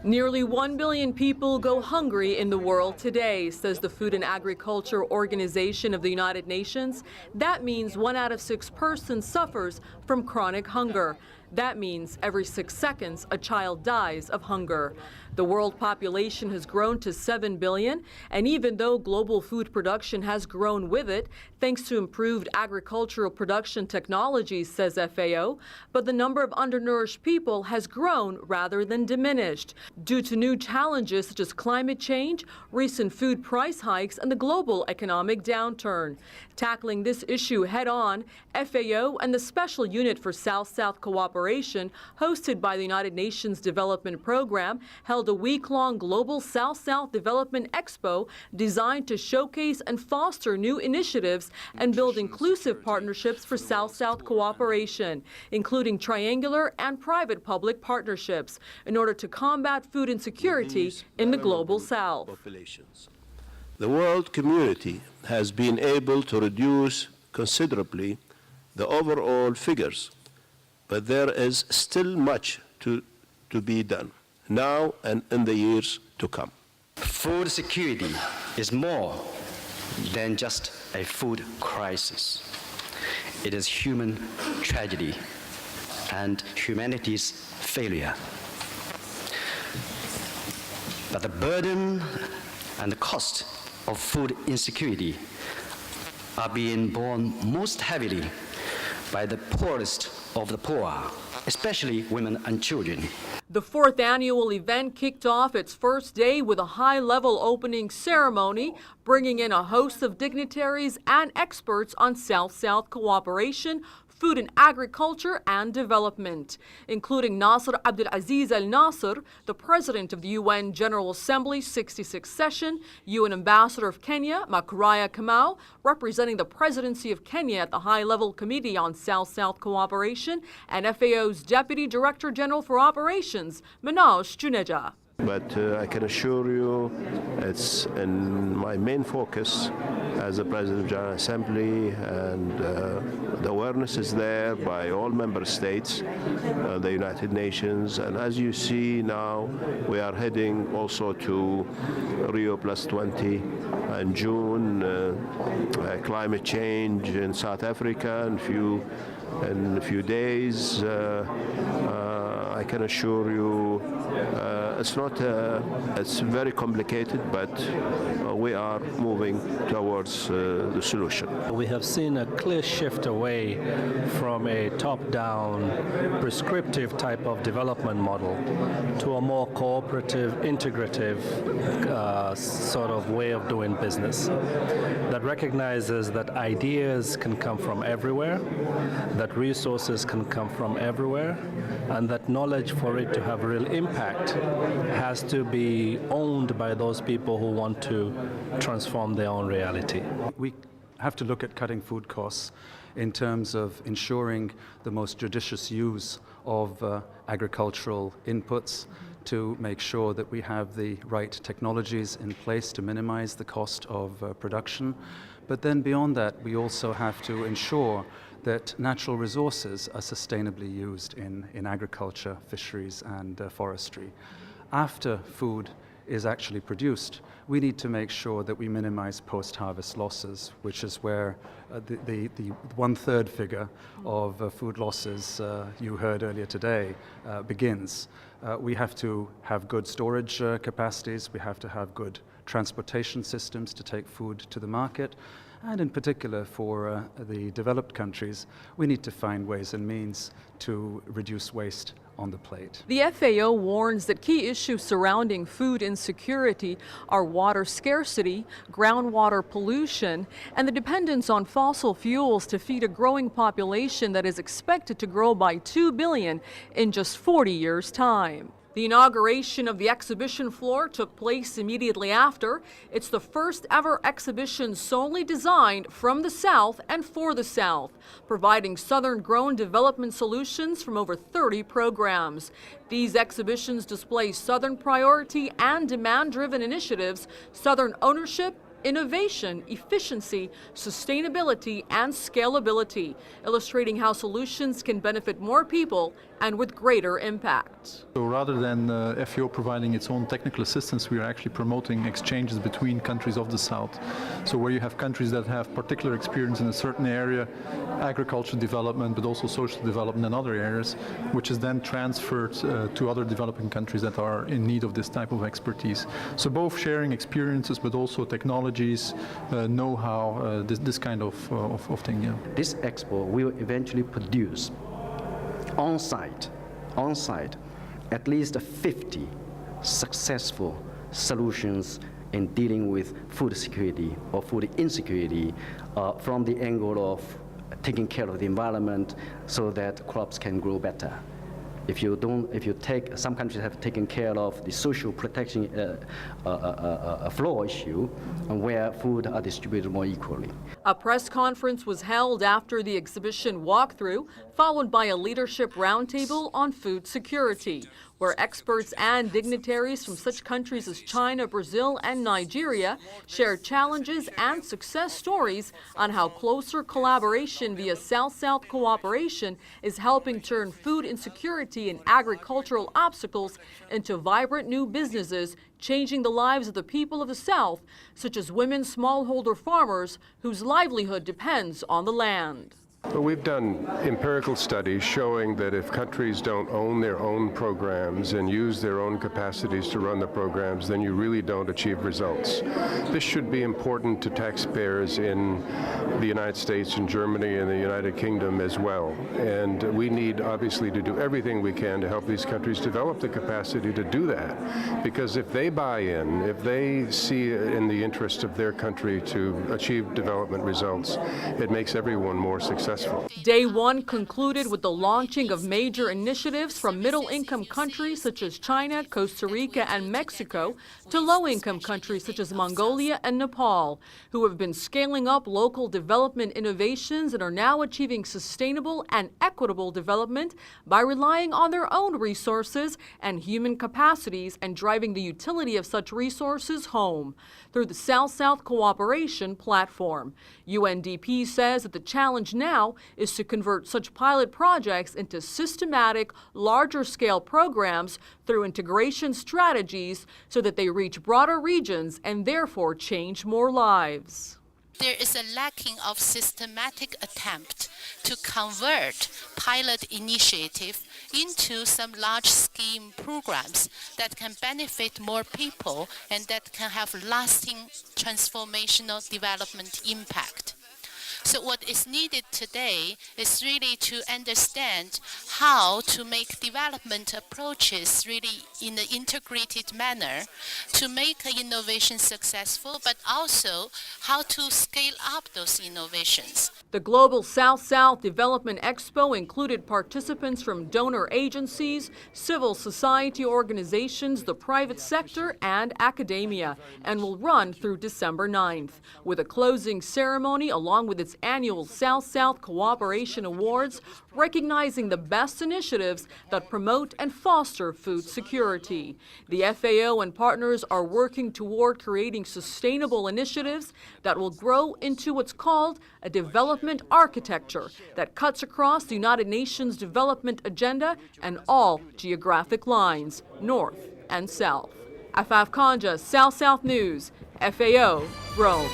Nearly 1 billion people go hungry in the world today, says the Food and Agriculture Organization of the United Nations. That means 1 out of 6 persons suffers from chronic hunger. That means every 6 seconds a child dies of hunger. The world population has grown to 7 billion, and even though global food production has grown with it, thanks to improved agricultural production technologies, says FAO, but the number of undernourished people has grown rather than diminished due to new challenges such as climate change, recent food price hikes, and the global economic downturn. Tackling this issue head-on, FAO and the Special Unit for South-South Cooperation, hosted by the United Nations Development Program, held a week-long Global South-South Development Expo designed to showcase and foster new initiatives and build inclusive partnerships for South-South cooperation, including triangular and private-public partnerships, in order to combat food insecurity in the Global South. The world community has been able to reduce considerably the overall figures, but there is still much to be done now and in the years to come. Food security is more than just a food crisis. It is human tragedy and humanity's failure. But the burden and the cost of food insecurity are being borne most heavily by the poorest of the poor, especially women and children. The 4th annual event kicked off its first day with a high-level opening ceremony, bringing in a host of dignitaries and experts on South-South cooperation, food and agriculture, and development, including Nasser Abdulaziz Al Nasser, the president of the UN General Assembly's 66th session, UN Ambassador of Kenya, Makuraya Kamau, representing the presidency of Kenya at the High-Level Committee on South-South Cooperation, and FAO's Deputy Director General for Operations, Manoj Juneja. But I can assure you it's in my main focus as the President of the General Assembly, and the awareness is there by all member states, the United Nations, and as you see now, we are heading also to Rio +20 in June, climate change in South Africa in a few days. I can assure you it's very complicated, but we are moving towards the solution. We have seen a clear shift away from a top-down, prescriptive type of development model to a more cooperative, integrative sort of way of doing business that recognizes that ideas can come from everywhere, that resources can come from everywhere, and that knowledge, for it to have real impact, has to be owned by those people who want to transform their own reality. We have to look at cutting food costs in terms of ensuring the most judicious use of agricultural inputs, to make sure that we have the right technologies in place to minimize the cost of production. But then beyond that, we also have to ensure that natural resources are sustainably used in agriculture, fisheries, and forestry. After food is actually produced, we need to make sure that we minimize post-harvest losses, which is where the 1/3 figure of food losses you heard earlier today begins. We have to have good storage capacities, we have to have good transportation systems to take food to the market, and in particular for the developed countries, we need to find ways and means to reduce waste on the plate. The FAO warns that key issues surrounding food insecurity are water scarcity, groundwater pollution, and the dependence on fossil fuels to feed a growing population that is expected to grow by 2 billion in just 40 years' time. The inauguration of the exhibition floor took place immediately after. It's the first ever exhibition solely designed from the South and for the South, providing Southern-grown development solutions from over 30 programs. These exhibitions display Southern priority and demand-driven initiatives, Southern ownership, innovation, efficiency, sustainability, and scalability, illustrating how solutions can benefit more people and with greater impact. So rather than FAO providing its own technical assistance, we are actually promoting exchanges between countries of the South. So where you have countries that have particular experience in a certain area, agriculture development, but also social development in other areas, which is then transferred to other developing countries that are in need of this type of expertise. So both sharing experiences, but also technologies, know-how, this kind of thing. Yeah. This expo will eventually produce on-site, at least 50 successful solutions in dealing with food security or food insecurity from the angle of taking care of the environment so that crops can grow better. Some countries have taken care of the social protection flow issue, and where food are distributed more equally. A press conference was held after the exhibition walkthrough, followed by a leadership roundtable on food security, where experts and dignitaries from such countries as China, Brazil, and Nigeria shared challenges and success stories on how closer collaboration via South-South cooperation is helping turn food insecurity and agricultural obstacles into vibrant new businesses, changing the lives of the people of the South, such as women smallholder farmers whose livelihood depends on the land. Well, we've done empirical studies showing that if countries don't own their own programs and use their own capacities to run the programs, then you really don't achieve results. This should be important to taxpayers in the United States and Germany and the United Kingdom as well. And we need, obviously, to do everything we can to help these countries develop the capacity to do that. Because if they buy in, if they see in the interest of their country to achieve development results, it makes everyone more successful. Day one concluded with the launching of major initiatives from middle-income countries such as China, Costa Rica, and Mexico to low-income countries such as Mongolia and Nepal, who have been scaling up local development innovations and are now achieving sustainable and equitable development by relying on their own resources and human capacities and driving the utility of such resources home through the South-South Cooperation Platform. UNDP says that the challenge now is to convert such pilot projects into systematic, larger-scale programs through integration strategies so that they reach broader regions and therefore change more lives. There is a lacking of systematic attempt to convert pilot initiative into some large-scale programs that can benefit more people and that can have lasting transformational development impact. So what is needed today is really to understand how to make development approaches really in an integrated manner to make innovation successful, but also how to scale up those innovations. The Global South-South Development Expo included participants from donor agencies, civil society organizations, the private sector, and academia, and will run through December 9th, with a closing ceremony along with its annual South-South Cooperation Awards, recognizing the best initiatives that promote and foster food security. The FAO and partners are working toward creating sustainable initiatives that will grow into what's called a development architecture that cuts across the United Nations Development Agenda and all geographic lines, north and south. Afaf Kanja, South-South News, FAO, Rome.